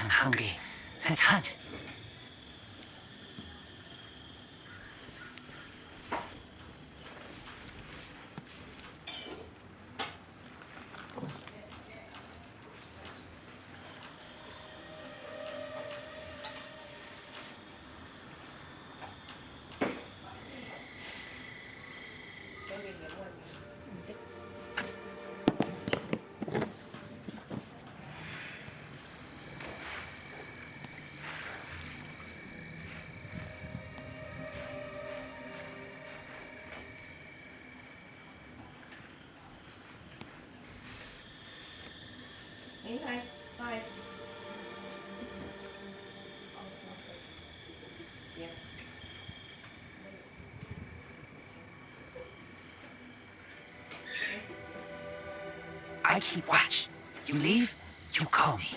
I'm hungry. Let's hunt. I keep watch. You leave, you call me.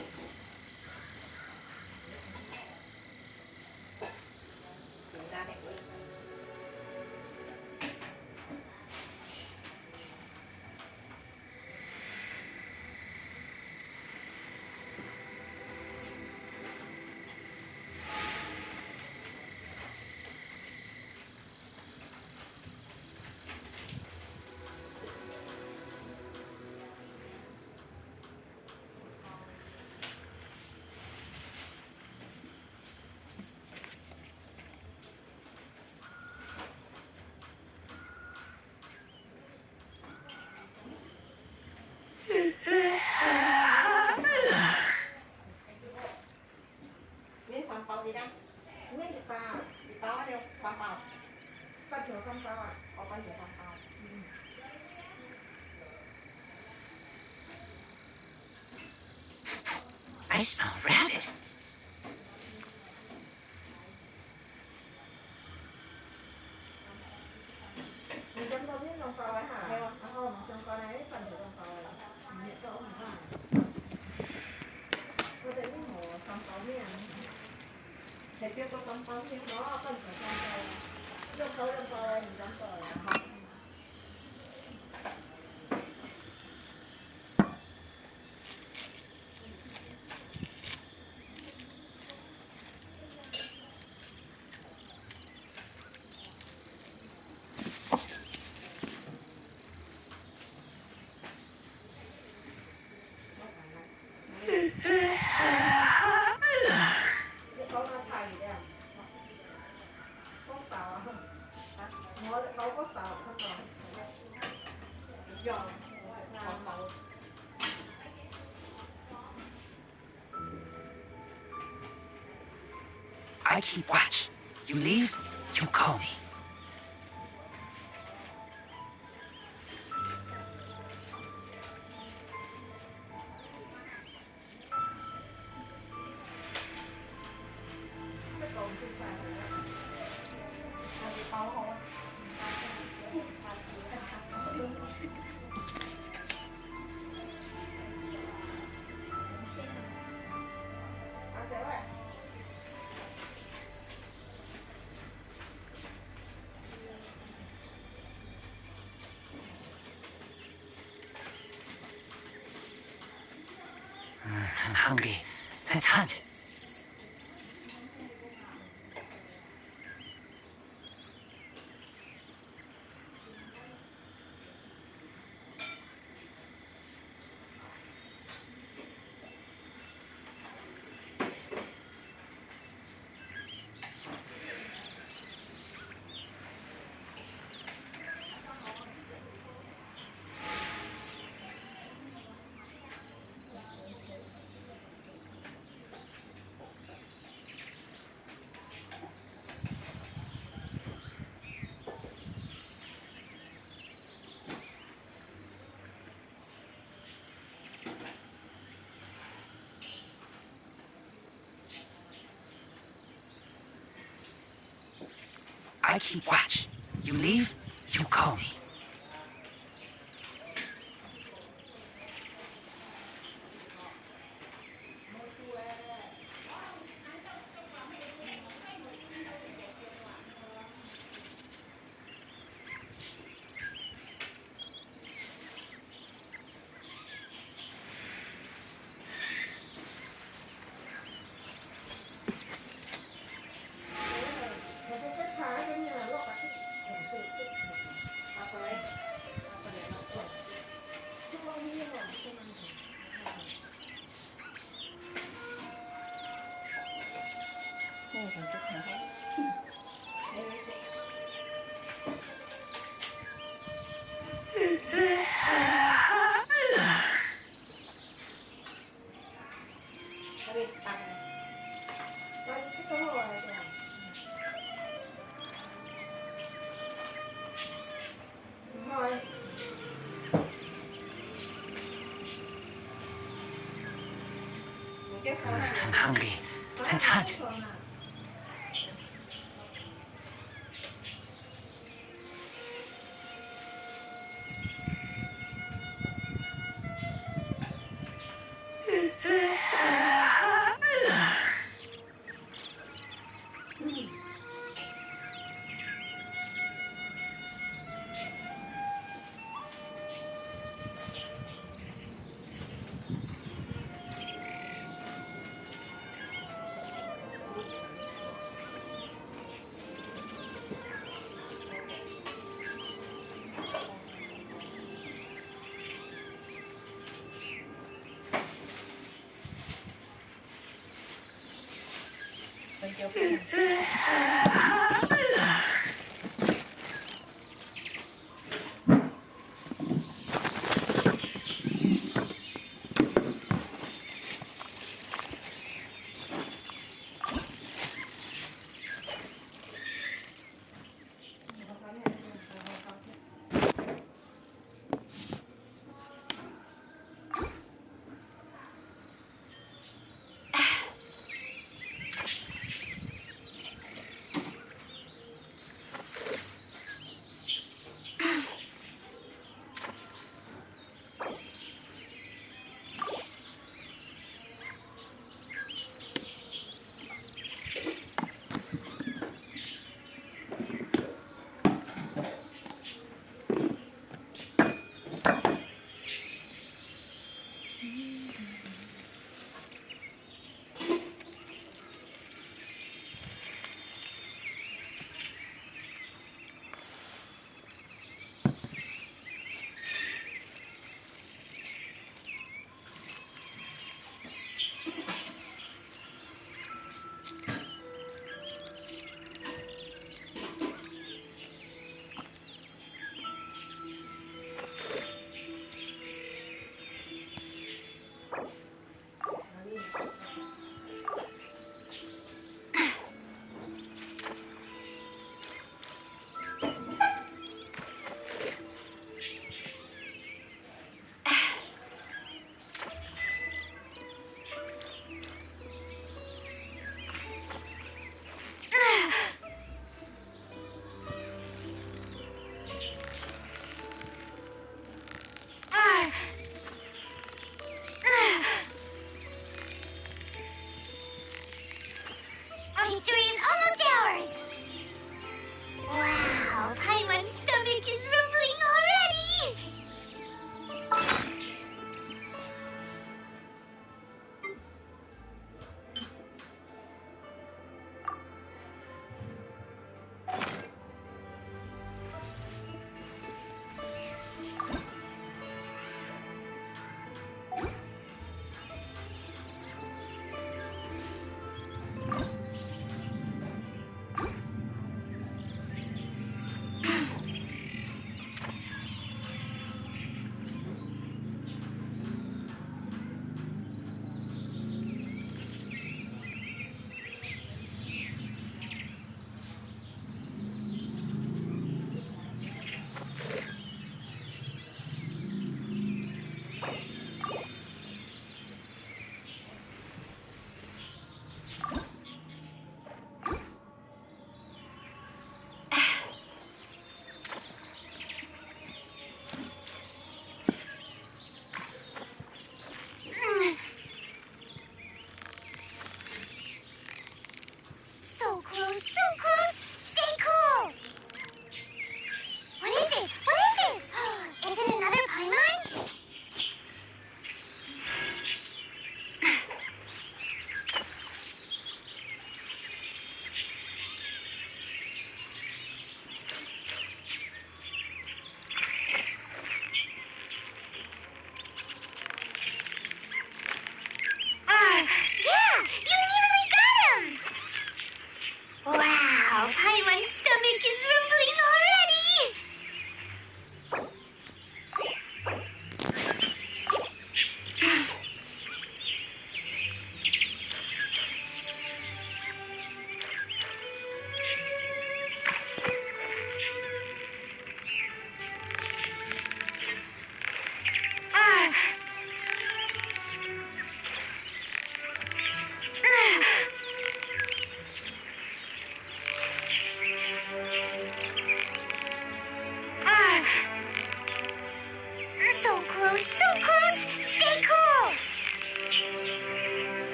I smell rabbit. I keep watch. You leave, you call me. I'm hungry. Let's hunt. I keep watch. You leave, you call me. I'm hungry. Let's hunt.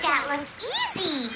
that look easy.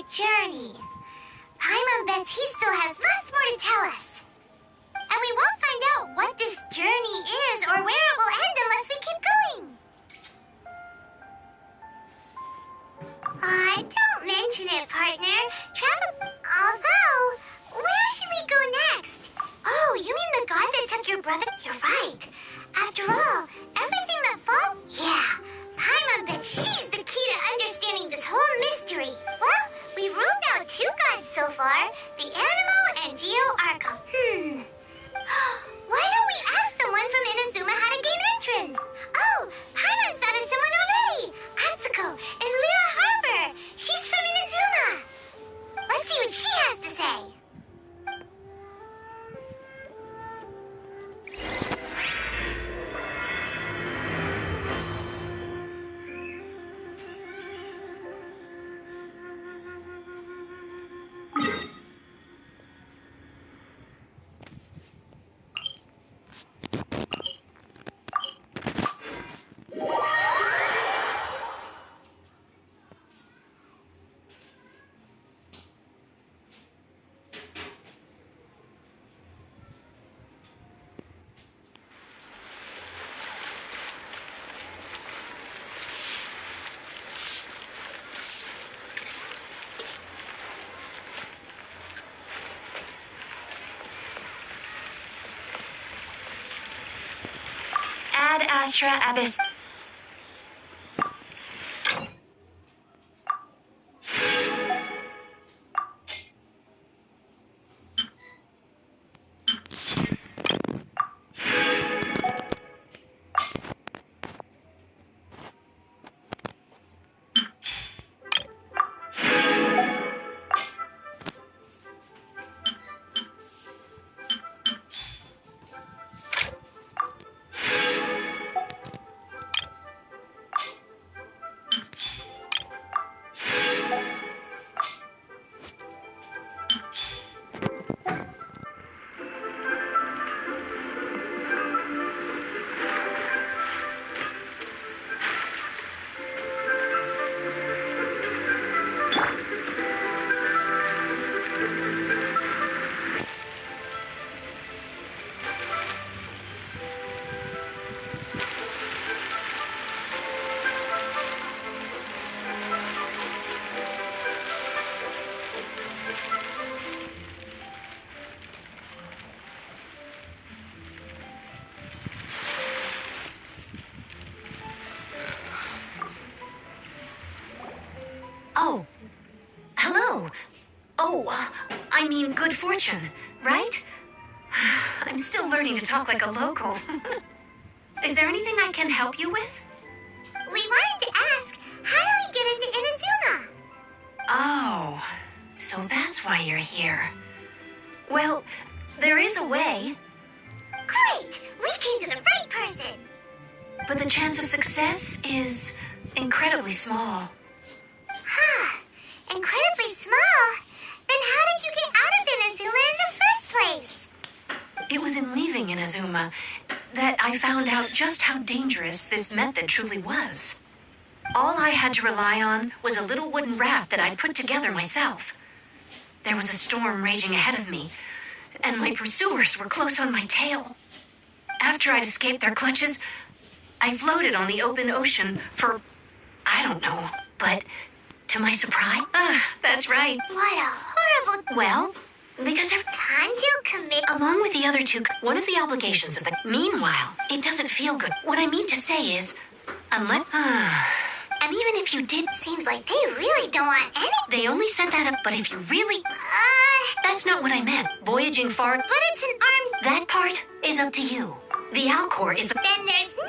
journey. Paimon bets he still has lots more to tell us. And we won't find out what this journey is or where it will end unless we keep going. Don't mention it, partner. Although, where should we go next? Oh, you mean the god that took your brother? You're right. After all, everything that falls... Yeah, Paimon bets she's the key to understanding this whole mystery. Well, we've ruled out 2 gods so far, the Animal and Geo-Arco. Why don't we ask someone from Inazuma how to gain entrance? Oh, Paimon's thought of someone already. Atsuko in Lua Harbor. She's from Inazuma. Let's see what she has to say. Ad Astra Abyss. Oh, hello. I mean good fortune, right? I'm still learning to talk like a local. Is there anything I can help you with? We wanted to ask, how do we get into Inazuma? Oh, so that's why you're here. Well, there is a way, Great! We came to the right person! but the chance of success is incredibly small. Incredibly small? Then how did you get out of Inazuma in the first place? It was in leaving Inazuma that I found out just how dangerous this method truly was. All I had to rely on was a little wooden raft that I'd put together myself. There was a storm raging ahead of me, and my pursuers were close on my tail. After I'd escaped their clutches, I floated on the open ocean for, I don't know, but to my surprise, that's right. What a horrible... Well, because Kanjo commit... along with the other 2, one of the obligations of the... Meanwhile, it doesn't feel good. What I mean to say is, unless... and even if you did... Seems like they really don't want any... They only set that up, but if you really... That's not what I meant. Voyaging far... But it's an arm... That part is up to you. The Alcor is the... Then there's no...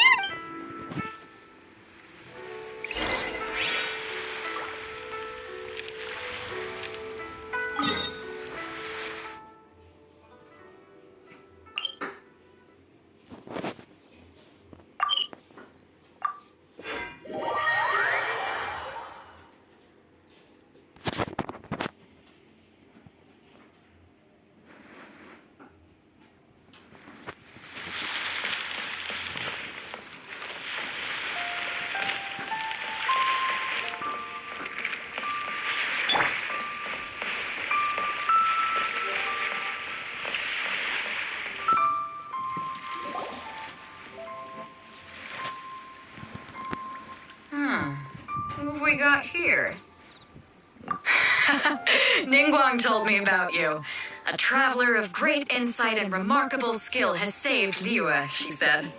Ningguang told me about you. A traveler of great insight and remarkable skill has saved Liu, she said.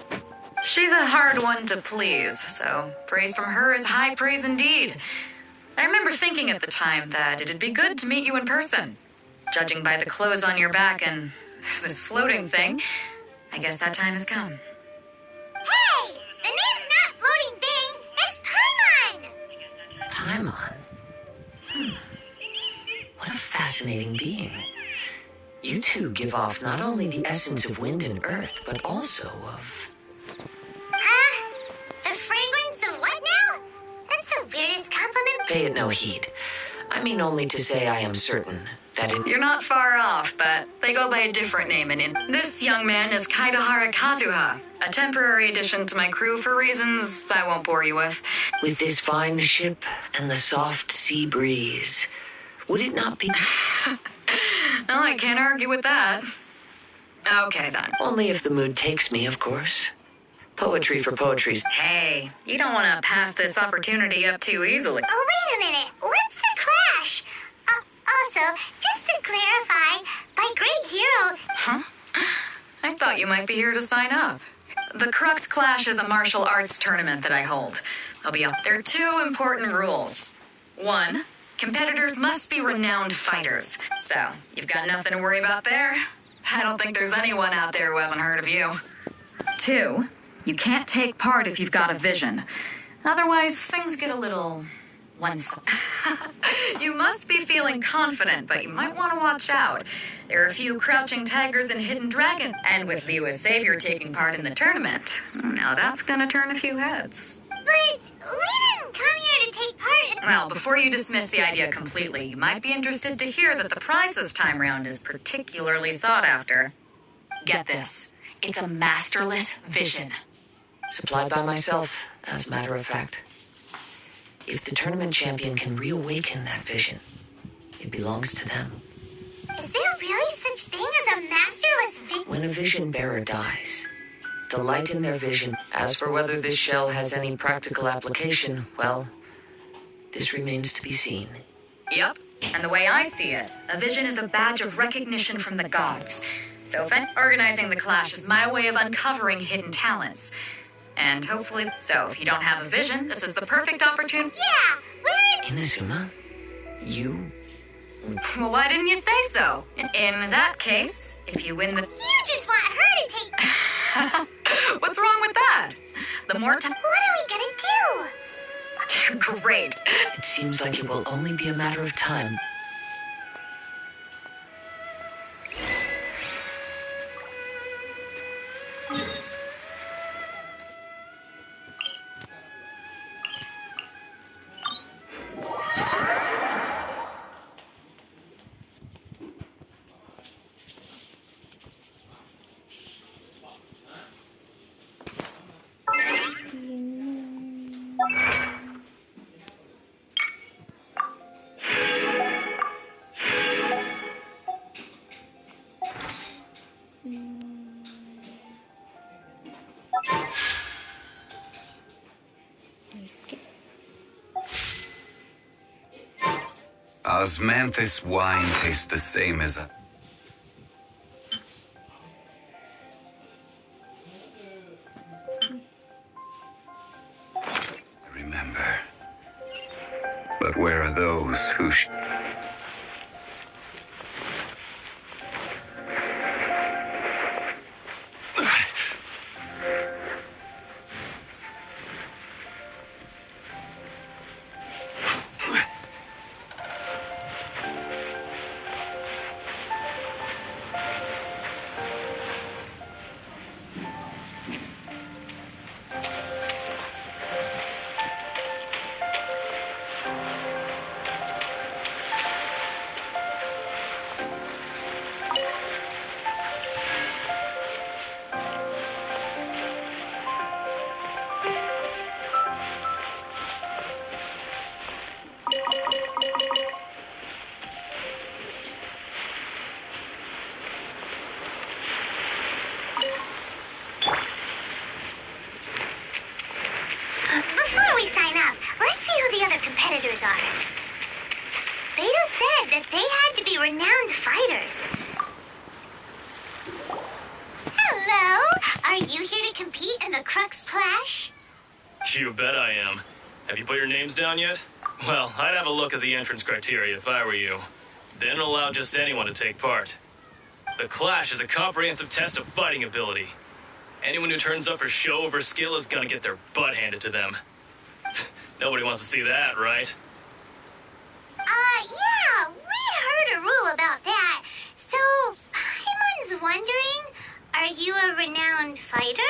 She's a hard one to please, so praise from her is high praise indeed. I remember thinking at the time that it'd be good to meet you in person. Judging by the clothes on your back and this floating thing, I guess that time has come. Hey! The name's not Floating Thing! It's Paimon! Paimon? What a fascinating being. You two give off not only the essence of wind and earth, but also of... Huh? The fragrance of what now? That's the weirdest compliment. Pay it no heed. I mean only to say I am certain that it... You're not far off, but they go by a different name in This young man is Kaidahara Kazuha, a temporary addition to my crew for reasons I won't bore you with. With this fine ship and the soft sea breeze, would it not be... Oh, I can't argue with that. Okay, then. Only if the mood takes me, of course. Poetry for poetry's... Hey, you don't want to pass this opportunity up too easily. Oh, wait a minute. What's the clash? Also, just to clarify, by great hero... Huh? I thought you might be here to sign up. The Crux Clash is a martial arts tournament that I hold. I'll be up. There are two important rules. One, competitors must be renowned fighters. So, you've got nothing to worry about there. I don't think there's anyone out there who hasn't heard of you. Two, you can't take part if you've got a vision. Otherwise, things get a little... You must be feeling confident, but you might want to watch out. There are a few crouching tigers and hidden dragons, and with Liu as savior taking part in the tournament, now that's gonna turn a few heads. But we didn't come here to take part... Well, before you dismiss the idea completely, you might be interested to hear that the prize this time round is particularly sought after. Get this. It's a masterless vision. Supplied by myself, as a matter of fact. If the tournament champion can reawaken that vision, it belongs to them. Is there really such thing as a masterless vision? When a vision bearer dies, the light in their vision... As for whether this shell has any practical application, well, this remains to be seen. Yep. And the way I see it, a vision is a badge of recognition from the gods. So organizing the clash is my way of uncovering hidden talents. And hopefully, so if you don't have a vision, this is the perfect opportunity. Yeah, we're in... Inazuma? You? Well, why didn't you say so? In that case, if you win the... You just want her to take... What's wrong with that? The more time... What are we gonna do? Great. It seems like it will only be a matter of time. Osmanthus wine tastes the same as a... Remember. But where are those who... that they had to be renowned fighters. Hello! Are you here to compete in the Crux Clash? You bet I am. Have you put your names down yet? Well, I'd have a look at the entrance criteria if I were you. They don't allow just anyone to take part. The Clash is a comprehensive test of fighting ability. Anyone who turns up for show over skill is gonna get their butt handed to them. Nobody wants to see that, right? Yeah, we heard a rule about that. So, Paimon's wondering, are you a renowned fighter?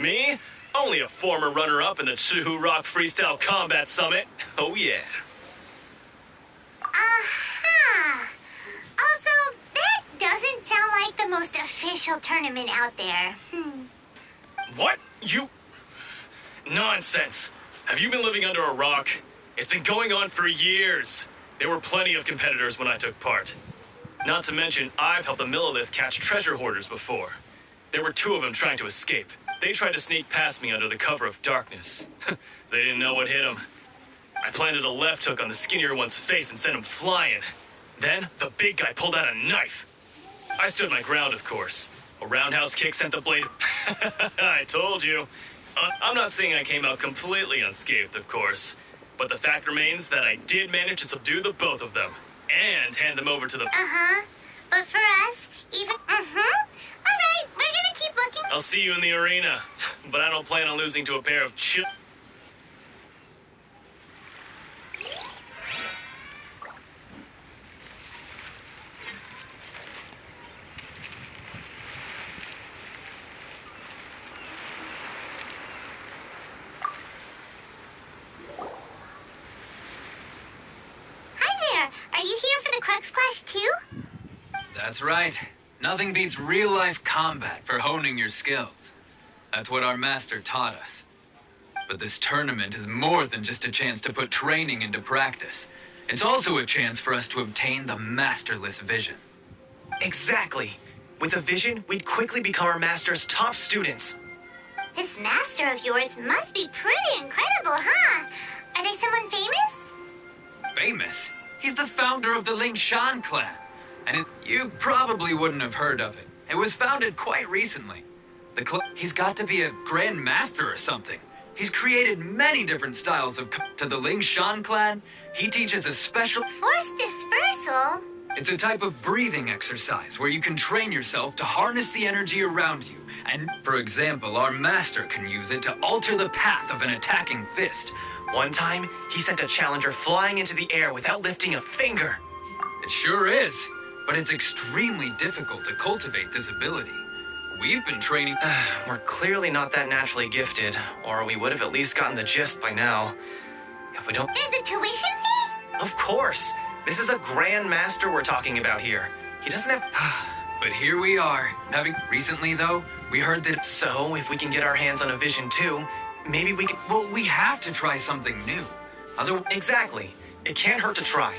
Me? Only a former runner-up in the Chihu Rock Freestyle Combat Summit. Oh yeah. Aha! Also, that doesn't sound like the most official tournament out there. What? You... Nonsense. Have you been living under a rock? It's been going on for years. There were plenty of competitors when I took part. Not to mention, I've helped the Millilith catch treasure hoarders before. There were 2 of them trying to escape. They tried to sneak past me under the cover of darkness. They didn't know what hit them. I planted a left hook on the skinnier one's face and sent him flying. Then, the big guy pulled out a knife. I stood my ground, of course. A roundhouse kick sent the blade... I told you. I'm not saying I came out completely unscathed, of course. But the fact remains that I did manage to subdue the both of them. And hand them over to the... But for us, even... Alright, we're gonna keep looking. I'll see you in the arena. But I don't plan on losing to a pair of Hi there, are you here for the Crux Clash too? That's right. Nothing beats real-life combat for honing your skills. That's what our master taught us. But this tournament is more than just a chance to put training into practice. It's also a chance for us to obtain the masterless vision. Exactly. With a vision, we'd quickly become our master's top students. This master of yours must be pretty incredible, huh? Are they someone famous? Famous? He's the founder of the Lingshan clan. And you probably wouldn't have heard of it. It was founded quite recently. He's got to be a grand master or something. He's created many different styles of to the Lingshan clan. He teaches a special... Force dispersal? It's a type of breathing exercise where you can train yourself to harness the energy around you. And, for example, our master can use it to alter the path of an attacking fist. One time, he sent a challenger flying into the air without lifting a finger. It sure is. But it's extremely difficult to cultivate this ability. We've been training... We're clearly not that naturally gifted, or we would have at least gotten the gist by now. If we don't... There's a tuition fee? Of course! This is a grand master we're talking about here. He doesn't have... But here we are. Recently, though, we heard that... So, if we can get our hands on a vision too, maybe we can... Well, we have to try something new. Exactly. It can't hurt to try.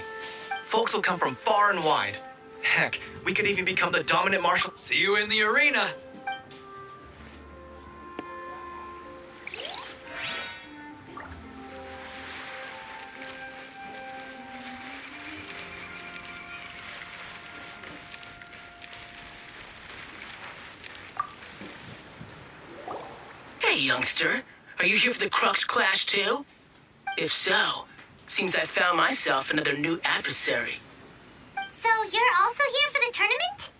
Folks will come from far and wide. Heck, we could even become the dominant martial... See you in the arena! Hey, youngster. Are you here for the Crux Clash too? If so, seems I found myself another new adversary. So you're also here for the tournament?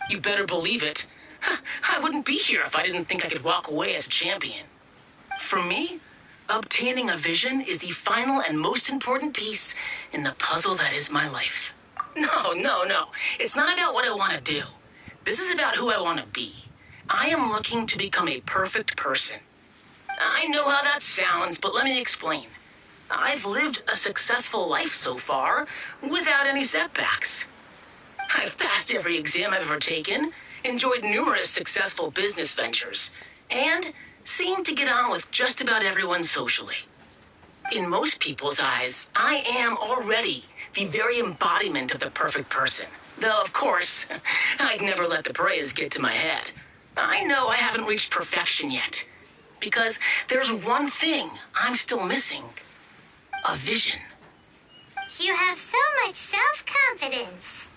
You better believe it. I wouldn't be here if I didn't think I could walk away as champion. For me, obtaining a vision is the final and most important piece in the puzzle that is my life. No. It's not about what I want to do. This is about who I want to be. I am looking to become a perfect person. I know how that sounds, but let me explain. I've lived a successful life so far, without any setbacks. I've passed every exam I've ever taken, enjoyed numerous successful business ventures, and seem to get on with just about everyone socially. In most people's eyes, I am already the very embodiment of the perfect person. Though, of course, I'd never let the praise get to my head. I know I haven't reached perfection yet, because there's one thing I'm still missing. A vision. You have so much self-confidence.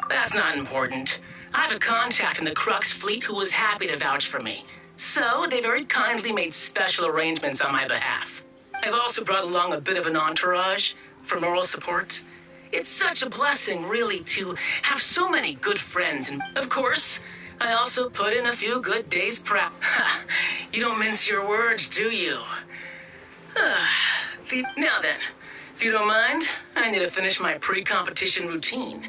That's not important. I have a contact in the Crux fleet who was happy to vouch for me. So they very kindly made special arrangements on my behalf. I've also brought along a bit of an entourage for moral support. It's such a blessing, really, to have so many good friends. And, of course, I also put in a few good days prep. You don't mince your words, do you? Now then, if you don't mind, I need to finish my pre-competition routine.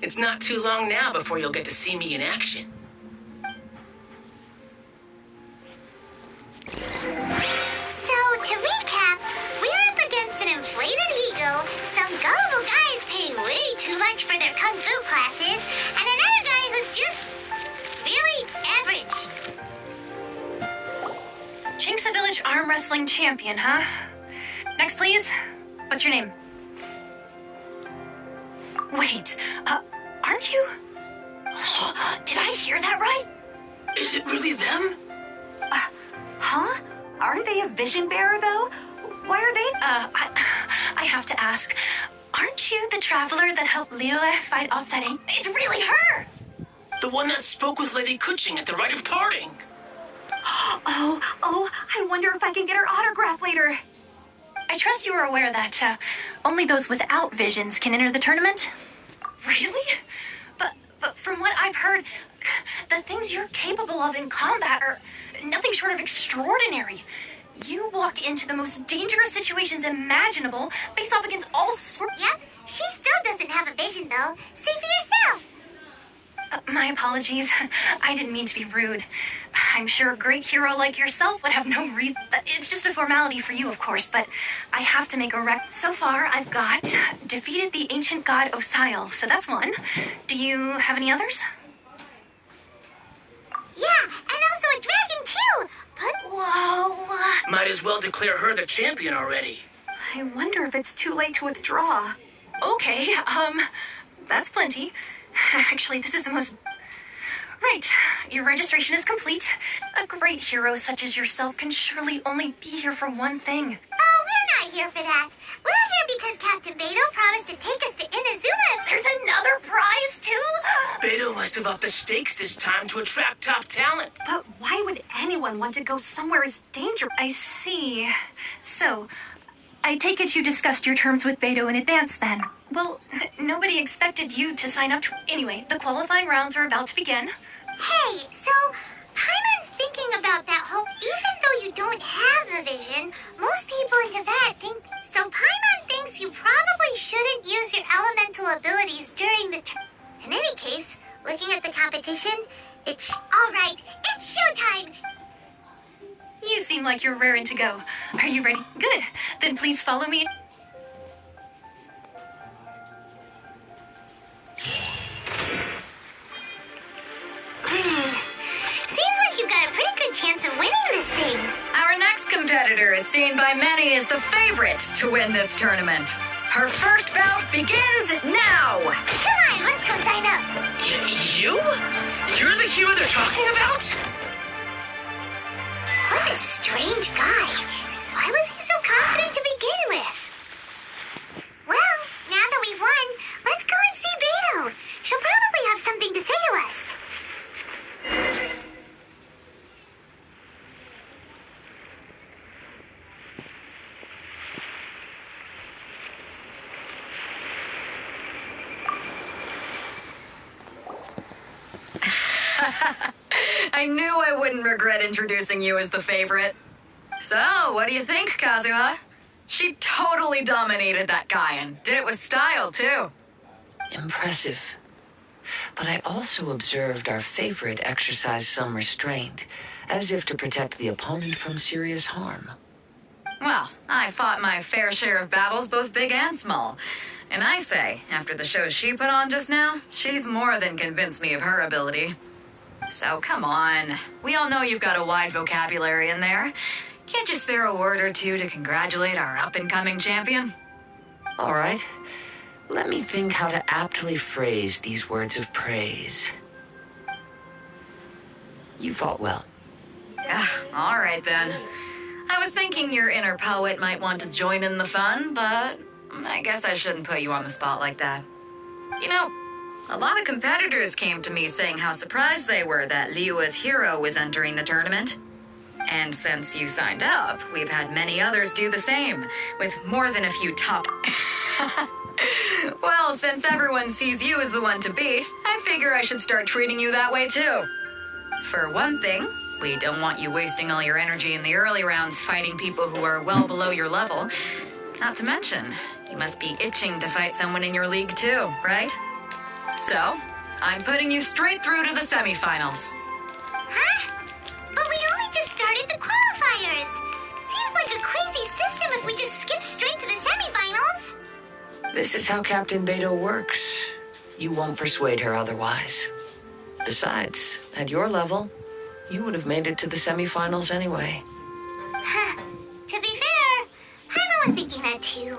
It's not too long now before you'll get to see me in action. So, to recap, we're up against an inflated ego, some gullible guys paying way too much for their kung fu classes, and another guy who's just really average. Chink's a village arm wrestling champion, huh? Next, please. What's your name? Wait, aren't you? Did I hear that right? Is it really them? Huh? Aren't they a vision bearer, though? Why are they? I have to ask. Aren't you the traveler that helped Lille fight off that ink? It's really her! The one that spoke with Lady Kuching at the rite of parting. Oh, I wonder if I can get her autograph later. I trust you are aware that only those without visions can enter the tournament. Really? But from what I've heard, the things you're capable of in combat are nothing short of extraordinary. You walk into the most dangerous situations imaginable, face off against all sorts. Yep, she still doesn't have a vision, though. See for yourself. My apologies. I didn't mean to be rude. I'm sure a great hero like yourself would have no reason. It's just a formality for you, of course, but I have to make a rec. So far, I've got defeated the ancient god Osile, so that's one. Do you have any others? Yeah, and also a dragon, too. But Whoa. Might as well declare her the champion already. I wonder if it's too late to withdraw. Okay, that's plenty. Actually, this is the most... Right, your registration is complete. A great hero such as yourself can surely only be here for one thing. oh, we're not here for that. We're here because Captain Beto promised to take us to Inazuma. There's another prize, too? Beto must have upped the stakes this time to attract top talent. But why would anyone want to go somewhere as dangerous? I see. So, I take it you discussed your terms with Beto in advance, then? Well, nobody expected you to sign up to... Anyway, the qualifying rounds are about to begin. Hey, so Paimon's thinking about that whole... Even though you don't have a vision, most people in Tibet think... So Paimon thinks you probably shouldn't use your elemental abilities during the... In any case, looking at the competition, it's... All right, it's showtime! You seem like you're raring to go. Are you ready? Good. Then please follow me. Seems like you've got a pretty good chance of winning this thing. Our next competitor is seen by many as the favorite to win this tournament. Her first bout begins now. Come on, let's go sign up. You? You're the hero they're talking about? What a strange guy. Why was he so confident to begin with? Well, now that we've won, let's go and see Beto. She'll probably have something to say to us. I knew I wouldn't regret introducing you as the favorite. So, what do you think, Kazuha? She totally dominated that guy and did it with style, too. Impressive. But I also observed our favorite exercise some restraint, as if to protect the opponent from serious harm. Well, I fought my fair share of battles, both big and small. And I say, after the show she put on just now, she's more than convinced me of her ability. So come on. We all know you've got a wide vocabulary in there. Can't you spare a word or two to congratulate our up-and-coming champion? All right. Let me think how to aptly phrase these words of praise. You fought well. All right, then. I was thinking your inner poet might want to join in the fun, but I guess I shouldn't put you on the spot like that. You know, a lot of competitors came to me saying how surprised they were that Liua's hero was entering the tournament. And since you signed up, we've had many others do the same, with more than a few top... Well, since everyone sees you as the one to beat, I figure I should start treating you that way too. For one thing, we don't want you wasting all your energy in the early rounds fighting people who are well below your level. Not to mention, you must be itching to fight someone in your league too, right? So, I'm putting you straight through to the semifinals. Huh? But we only just started the qualifiers. Seems like a crazy system if we just skip straight to the semifinals. This is how Captain Beto works. You won't persuade her otherwise. Besides, at your level, you would have made it to the semifinals anyway. Huh. To be fair, Paimon was thinking that too.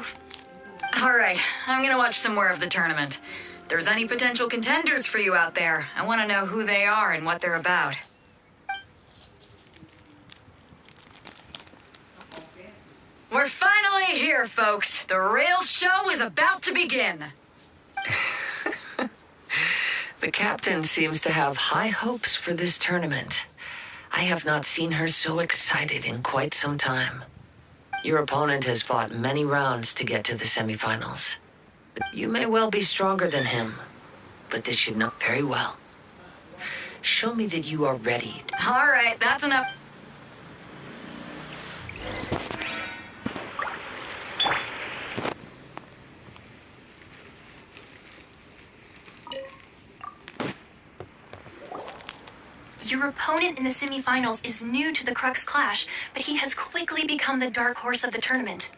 Alright, I'm gonna watch some more of the tournament. If there's any potential contenders for you out there, I want to know who they are and what they're about. We're finally here, folks. The real show is about to begin. The captain seems to have high hopes for this tournament. I have not seen her so excited in quite some time. Your opponent has fought many rounds to get to the semifinals. You may well be stronger than him, but this should not very well. Show me that you are ready. All right, that's enough. Your opponent in the semifinals is new to the Crux Clash, but he has quickly become the dark horse of the tournament.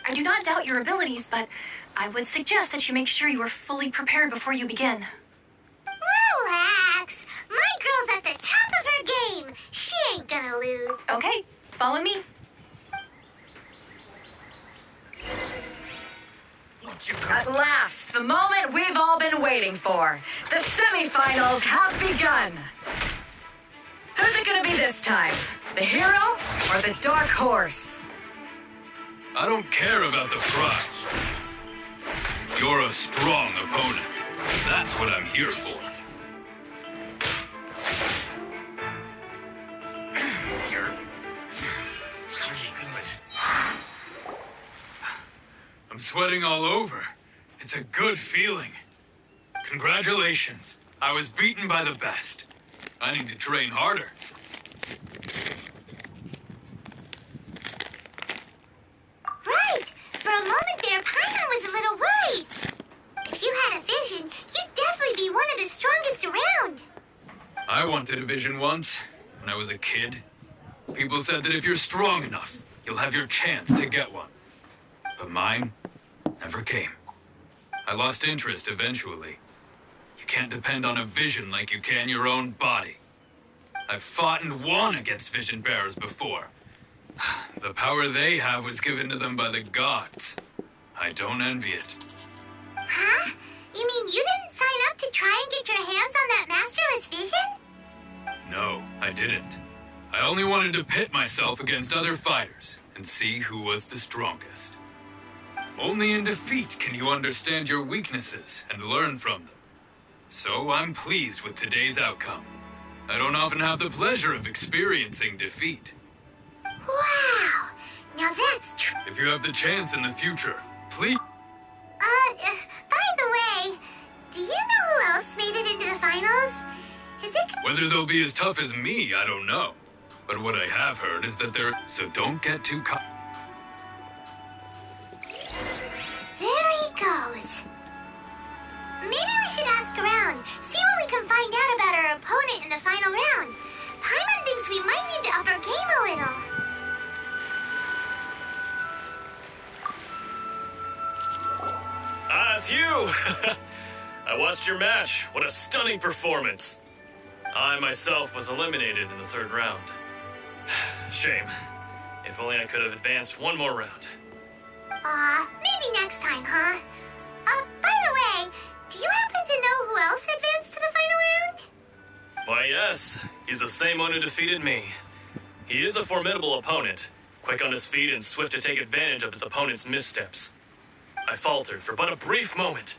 I do not doubt your abilities, but I would suggest that you make sure you are fully prepared before you begin. Relax. My girl's at the top of her game. She ain't gonna lose. Okay, follow me. At last, the moment we've all been waiting for. The semifinals have begun. Who's it gonna be this time? The hero or the dark horse? I don't care about the prize. You're a strong opponent. That's what I'm here for. I'm sweating all over. It's a good feeling. Congratulations. I was beaten by the best. I need to train harder. Right. For a moment there, Paimon was a little worried. If you had a vision, you'd definitely be one of the strongest around. I wanted a vision once, when I was a kid. People said that if you're strong enough, you'll have your chance to get one. But mine never came. I lost interest eventually. You can't depend on a vision like you can your own body. I've fought and won against vision bearers before. The power they have was given to them by the gods. I don't envy it. Huh? You mean you didn't sign up to try and get your hands on that masterless vision? No, I didn't. I only wanted to pit myself against other fighters and see who was the strongest. Only in defeat can you understand your weaknesses and learn from them. So I'm pleased with today's outcome. I don't often have the pleasure of experiencing defeat. Wow. Now that's true. If you have the chance in the future, please... By the way, do you know who else made it into the finals? Is it... Whether they'll be as tough as me, I don't know. But what I have heard is that they're... So don't get too... There he goes. Maybe we should ask around, see what we can find out about our opponent in the final round. Paimon thinks we might need to up our game a little. Ah, it's you! I watched your match. What a stunning performance. I myself was eliminated in the third round. Shame. If only I could have advanced one more round. Maybe next time, huh? By the way, do you happen to know who else advanced to the final round? Why, yes. He's the same one who defeated me. He is a formidable opponent. quick on his feet and swift to take advantage of his opponent's missteps. I faltered for but a brief moment,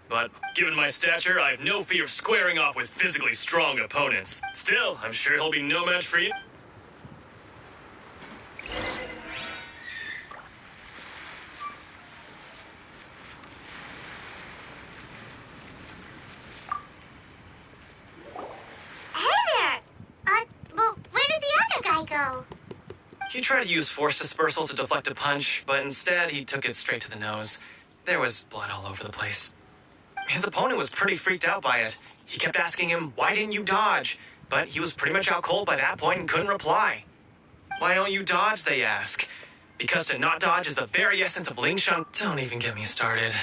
but given my stature, I have no fear of squaring off with physically strong opponents. Still, I'm sure he'll be no match for you. He tried to use force dispersal to deflect a punch, but instead he took it straight to the nose. There was blood all over the place. His opponent was pretty freaked out by it. He kept asking him, "Why didn't you dodge?" But he was pretty much out cold by that point and couldn't reply. "Why don't you dodge?" they ask. Because to not dodge is the very essence of Lingshan. Don't even get me started.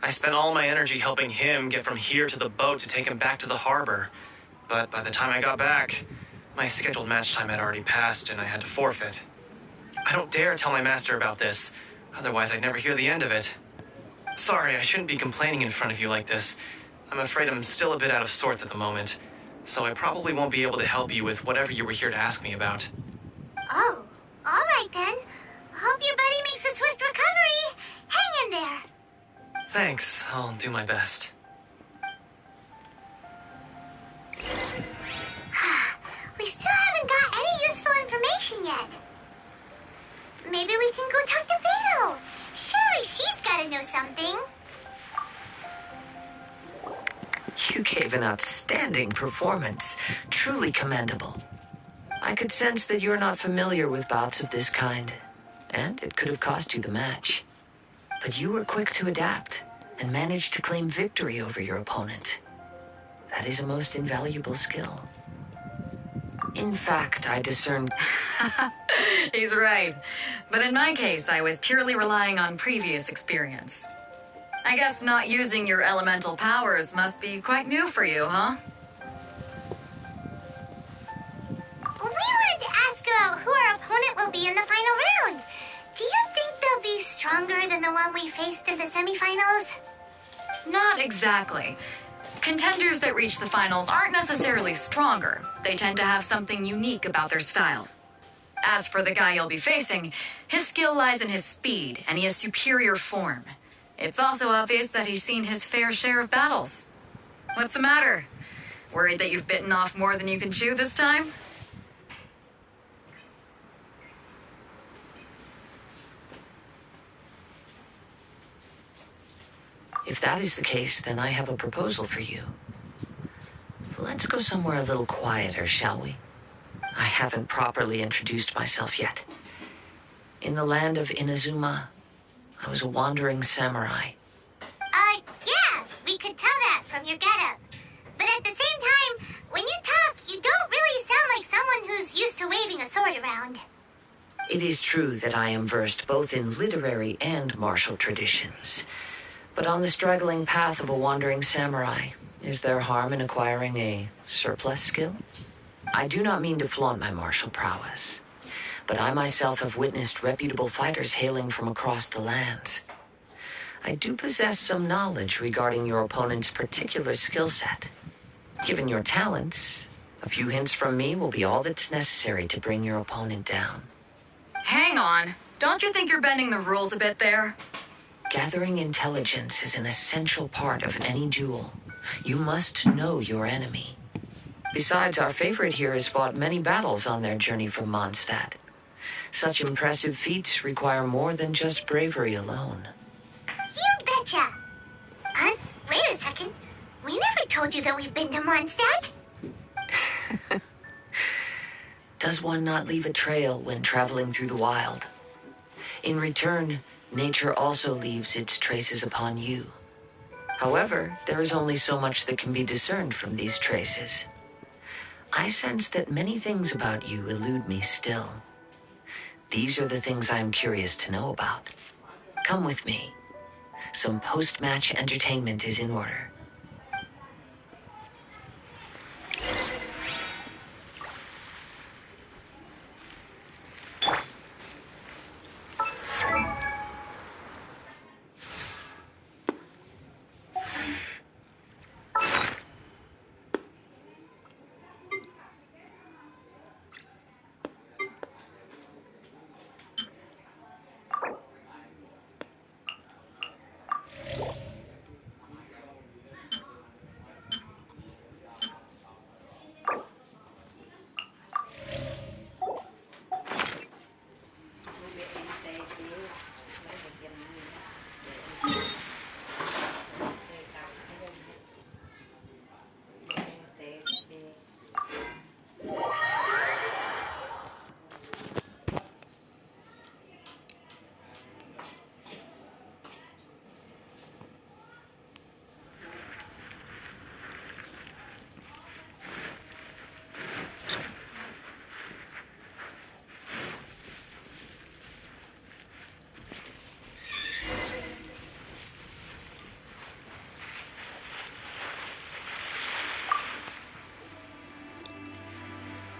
I spent all my energy helping him get from here to the boat to take him back to the harbor. But by the time I got back, my scheduled match time had already passed and I had to forfeit. I don't dare tell my master about this, otherwise I'd never hear the end of it. Sorry, I shouldn't be complaining in front of you like this. I'm afraid I'm still a bit out of sorts at the moment, so I probably won't be able to help you with whatever you were here to ask me about. Oh, all right then. Hope your buddy makes a swift recovery. Hang in there. Thanks, I'll do my best. We still haven't got any useful information yet. Maybe we can go talk to Beto. Surely she's gotta know something. You gave an outstanding performance. Truly commendable. I could sense that you're not familiar with bouts of this kind, and it could have cost you the match. But you were quick to adapt and managed to claim victory over your opponent. That is a most invaluable skill. In fact, I discerned... He's right. But in my case, I was purely relying on previous experience. I guess not using your elemental powers must be quite new for you, huh? We wanted to ask about who our opponent will be in the final round. Do you think they'll be stronger than the one we faced in the semifinals? Not exactly. Contenders that reach the finals aren't necessarily stronger. They tend to have something unique about their style. As for the guy you'll be facing, his skill lies in his speed, and he has superior form. It's also obvious that he's seen his fair share of battles. What's the matter? Worried that you've bitten off more than you can chew this time? If that is the case, then I have a proposal for you. Let's go somewhere a little quieter, shall we? I haven't properly introduced myself yet. In the land of Inazuma, I was a wandering samurai. Yeah, we could tell that from your getup. But at the same time, when you talk, you don't really sound like someone who's used to waving a sword around. It is true that I am versed both in literary and martial traditions. But on the straggling path of a wandering samurai, is there harm in acquiring a surplus skill? I do not mean to flaunt my martial prowess, but I myself have witnessed reputable fighters hailing from across the lands. I do possess some knowledge regarding your opponent's particular skill set. Given your talents, a few hints from me will be all that's necessary to bring your opponent down. Hang on. Don't you think you're bending the rules a bit there? Gathering intelligence is an essential part of any duel. You must know your enemy. Besides, our favorite here has fought many battles on their journey from Mondstadt. Such impressive feats require more than just bravery alone. You betcha! Wait a second. We never told you that we've been to Mondstadt. Does one not leave a trail when traveling through the wild? In return, nature also leaves its traces upon you. However, there is only so much that can be discerned from these traces. I sense that many things about you elude me still. These are the things I am curious to know about. Come with me. Some post-match entertainment is in order.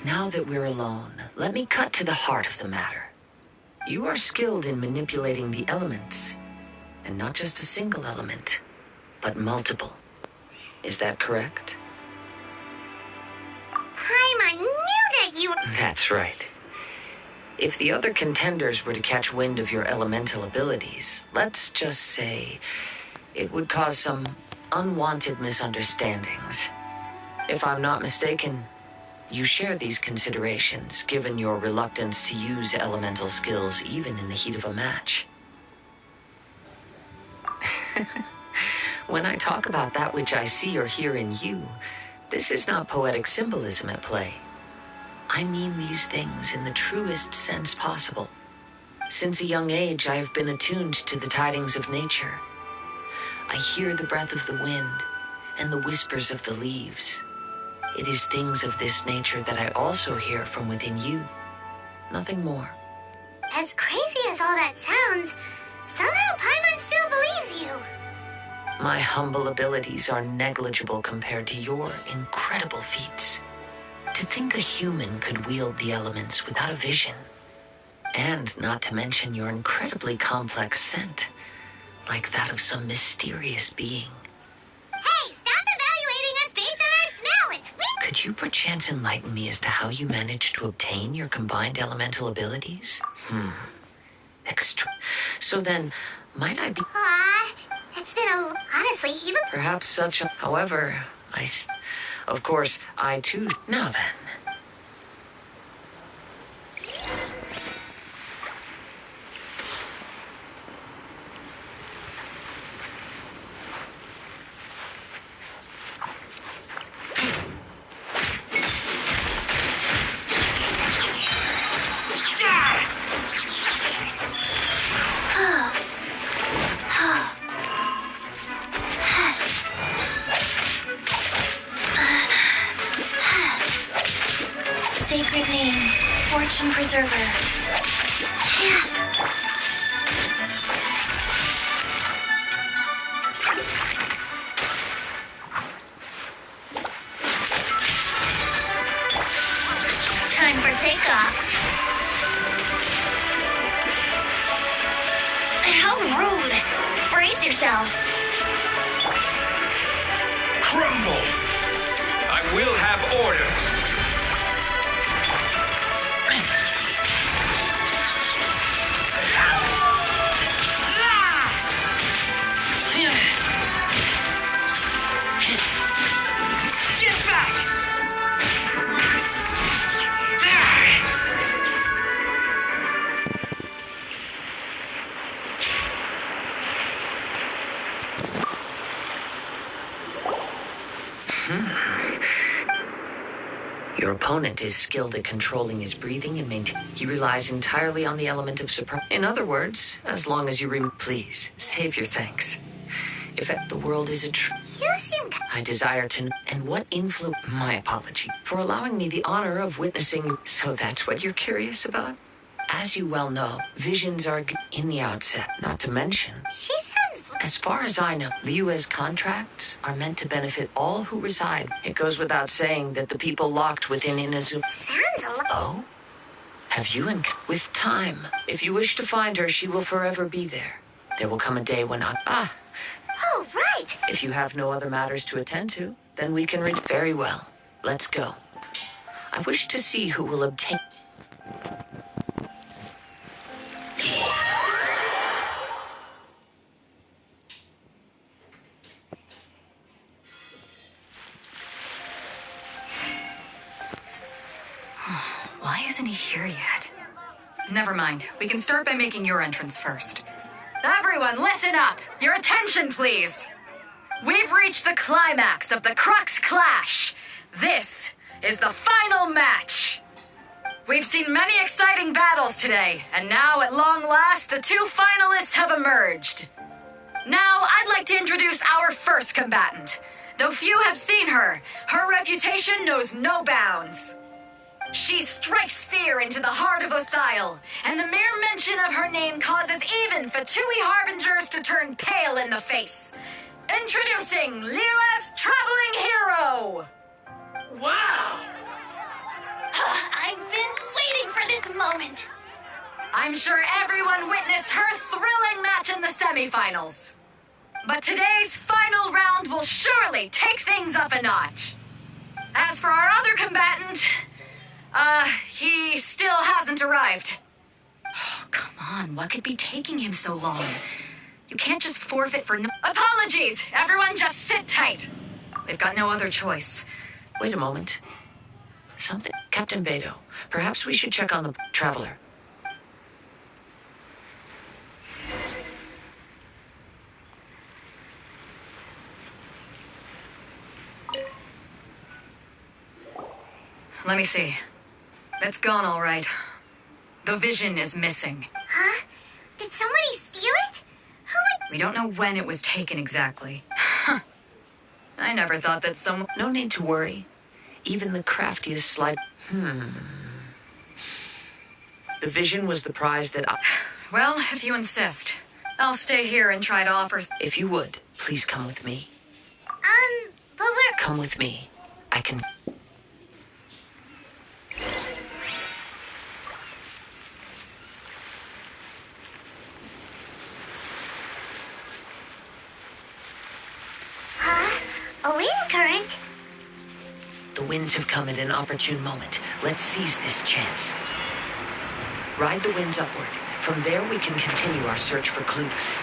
Now that we're alone, let me cut to the heart of the matter. You are skilled in manipulating the elements, and not just a single element, but multiple. Is that correct? Paimon knew that you... That's right. If the other contenders were to catch wind of your elemental abilities, let's just say it would cause some unwanted misunderstandings. If I'm not mistaken, you share these considerations, given your reluctance to use elemental skills even in the heat of a match. When I talk about that which I see or hear in you, this is not poetic symbolism at play. I mean these things in the truest sense possible. Since a young age, I have been attuned to the tidings of nature. I hear the breath of the wind and the whispers of the leaves. It is things of this nature that I also hear from within you. Nothing more. As crazy as all that sounds, somehow Paimon still believes you. My humble abilities are negligible compared to your incredible feats. To think a human could wield the elements without a vision. And not to mention your incredibly complex scent, like that of some mysterious being. Hey, stop evaluating us based on our smell! It's weak! Could you perchance enlighten me as to how you managed to obtain your combined elemental abilities? So then, might I be... It's been honestly, even... Perhaps such a... However, Of course, I too... Now then. Sacred name, fortune preserver. Time for takeoff. How rude! Brace yourselves. Crumble! I will have order. Your opponent is skilled at controlling his breathing and maintaining. He relies entirely on the element of surprise. In other words, as long as you please, save your thanks. If the world is a You seem... I desire to know. And what influence... My apology for allowing me the honor of witnessing... So that's what you're curious about? As you well know, visions are in the outset, not to mention... She sounds... As far as I know, Liyue's contracts are meant to benefit all who reside. It goes without saying that the people locked within Inazuma... Sounds a lot... Oh? Have you with time? If you wish to find her, she will forever be there. There will come a day when Oh, right! If you have no other matters to attend to, then we can Very well. Let's go. I wish to see who will obtain... Why isn't he here yet? Never mind. We can start by making your entrance first. Everyone, listen up! Your attention, please! We've reached the climax of the Crux Clash! This is the final match! We've seen many exciting battles today, and now, at long last, the two finalists have emerged. Now, I'd like to introduce our first combatant. Though few have seen her, her reputation knows no bounds. She strikes fear into the heart of Osile, and the mere mention of her name causes even Fatui Harbingers to turn pale in the face. Introducing Liyue's traveling hero! Wow! I've been waiting for this moment. I'm sure everyone witnessed her thrilling match in the semifinals. But today's final round will surely take things up a notch. As for our other combatant, he still hasn't arrived. Oh, come on, what could be taking him so long? You can't just forfeit for no— Apologies! Everyone just sit tight. We've got no other choice. Wait a moment. Something. Captain Beto, perhaps we should check on the traveler. Let me see. It's gone all right. The vision is missing. Huh? Did somebody steal it? Who would... We don't know when it was taken exactly. I never thought that someone... No need to worry. Even the craftiest slide... The vision was the prize that I... Well, if you insist. I'll stay here and try to offer... If you would, please come with me. But we're... Come with me. I can... A wind current? The winds have come at an opportune moment. Let's seize this chance. Ride the winds upward. From there, we can continue our search for clues.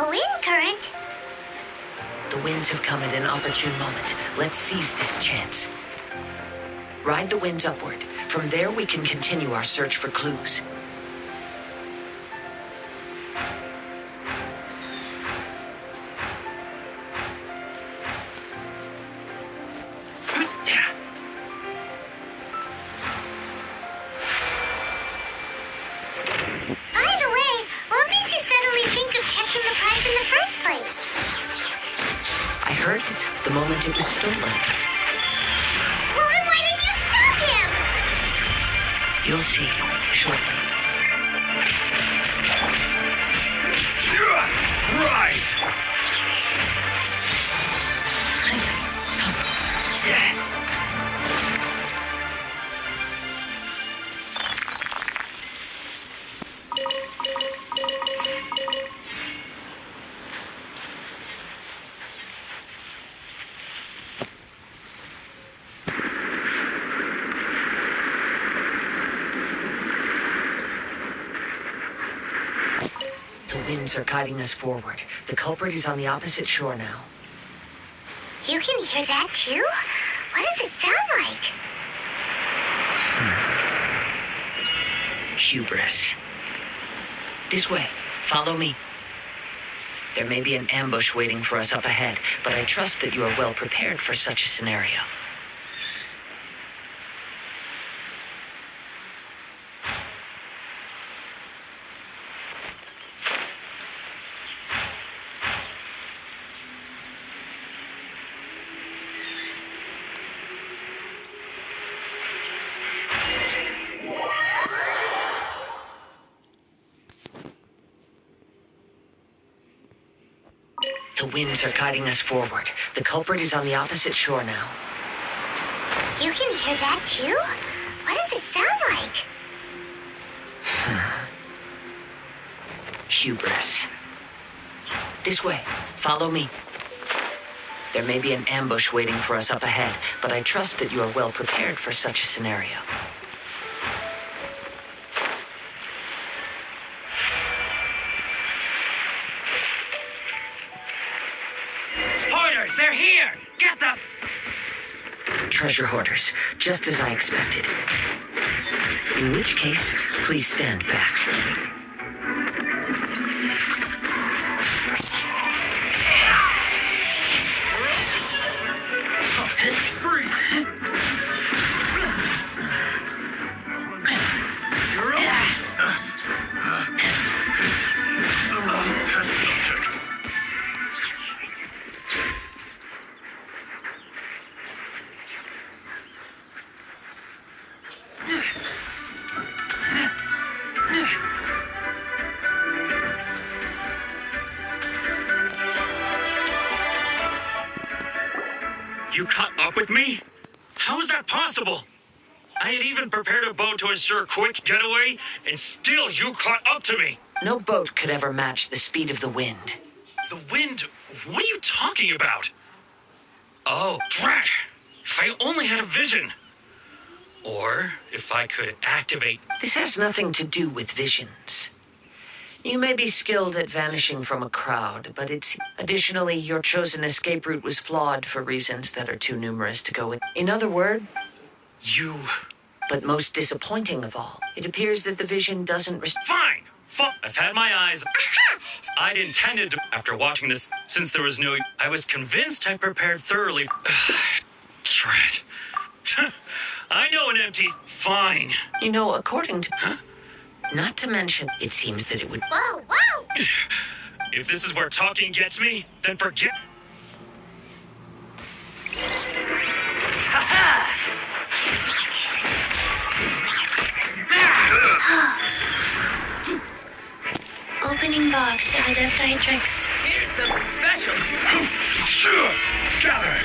A wind current? The winds have come at an opportune moment. Let's seize this chance. Ride the winds upward. From there, we can continue our search for clues. The moment it was stolen. Well, then why did you stop him? You'll see shortly. Right! Are guiding us forward. The culprit is on the opposite shore now. You can hear that too? What does it sound like? Hubris. This way. Follow me. There may be an ambush waiting for us up ahead, but I trust that you are well prepared for such a scenario. The winds are guiding us forward. The culprit is on the opposite shore now. You can hear that too? What does it sound like? Hubris. This way. Follow me. There may be an ambush waiting for us up ahead, but I trust that you are well prepared for such a scenario. They're here! Get them! Treasure hoarders, just as I expected. In which case, please stand back. with me? How is that possible? I had even prepared a boat to ensure a quick getaway, and still you caught up to me. No boat could ever match the speed of the wind. The wind? What are you talking about? Oh, drat! If I only had a vision. Or if I could activate... This has nothing to do with visions. You may be skilled at vanishing from a crowd, but it's... Additionally, your chosen escape route was flawed for reasons that are too numerous to go in. In other words... You... But most disappointing of all, it appears that the vision doesn't... Fine! I've had my eyes. I'd intended to... After watching this, since there was no... I was convinced I prepared thoroughly... Drat. I know an empty... Fine. You know, according to... Huh? Not to mention, it seems that it would... Whoa, whoa! If this is where talking gets me, then forget... Opening box, identify tricks. Here's something special. Gather.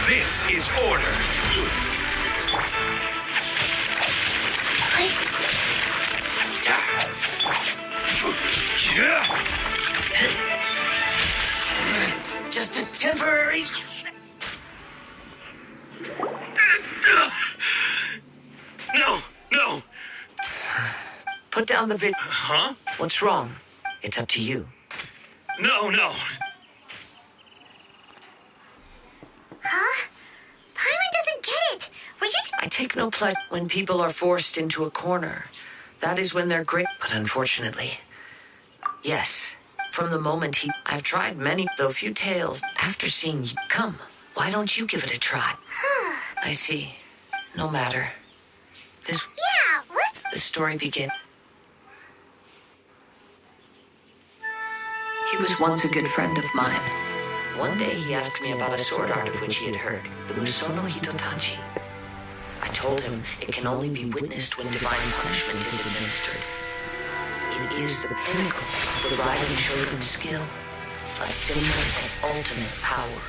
This is order. Just a temporary... No. Put down the vid... Huh? What's wrong? It's up to you. No. Huh? Paimon doesn't get it. Were you... I take no pleasure when people are forced into a corner. That is when they're great. But unfortunately... Yes. From the moment I've tried many, though few tales. After seeing you... Come, why don't you give it a try? I see. No matter. This... Yeah, what's... The story begins. He was once a good friend of mine. One day he asked me about a sword art of which he had heard, the Musono Hitotachi. I told him it can only be witnessed when divine punishment is administered. It is the pinnacle of the riding shogun's skill, a symbol of ultimate power.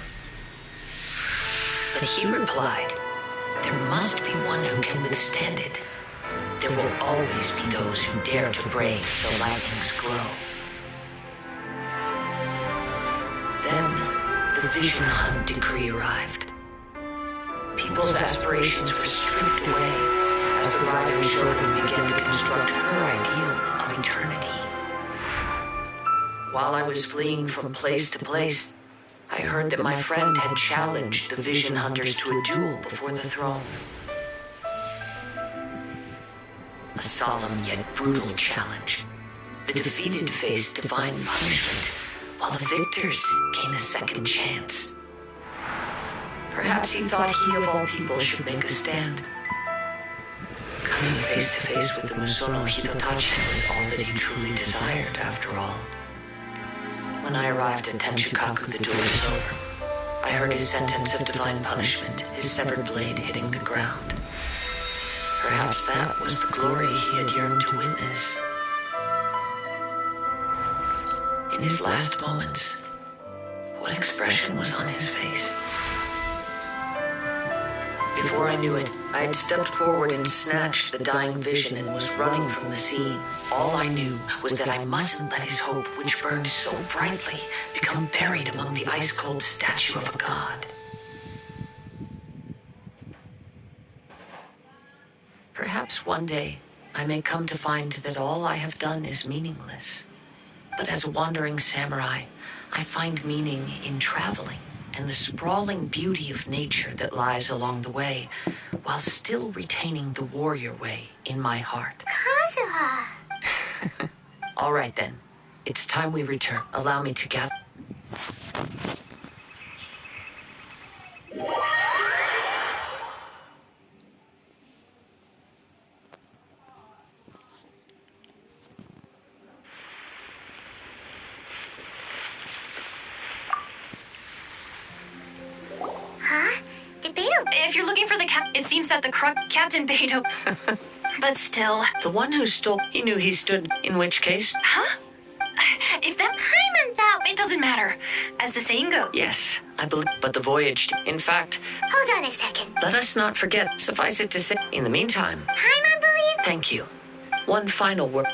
But he replied, there must be one who can withstand it. There will always be those who dare to brave the lightning's glow. Then, the Vision Hunt decree arrived. People's aspirations were stripped away as the riding shogun began to construct her ideal of eternity. While I was fleeing from place to place, I heard that my friend had challenged the Vision Hunters to a duel before the throne. A solemn yet brutal challenge. The defeated faced divine punishment, while the victors gain a second chance. Perhaps he thought he of all people should make a stand. Coming face to face with the Musono Hitotachi was all that he truly desired, after all. When I arrived at Tenchukaku, the duel was over. I heard his sentence of divine punishment, his severed blade hitting the ground. Perhaps that was the glory he had yearned to witness. In his last moments, what expression was on his face? Before I knew it, I had stepped forward and snatched the dying vision and was running from the scene. All I knew was that I mustn't let his hope, which burned so brightly, become buried among the ice-cold statue of a god. Perhaps one day I may come to find that all I have done is meaningless. But as a wandering samurai, I find meaning in traveling and the sprawling beauty of nature that lies along the way, while still retaining the warrior way in my heart. Kazuha! All right then. It's time we return. Allow me to gather... If you're looking for the it seems that the Captain Beto... But still... The one who stole... He knew he stood... In which case... Huh? If that... Paimon, though... It doesn't matter. As the saying goes... Yes, I believe, but the voyage. In fact, Hold on a second. let us not forget, suffice it to say, in the meantime, Paimon believes... thank you. One final word.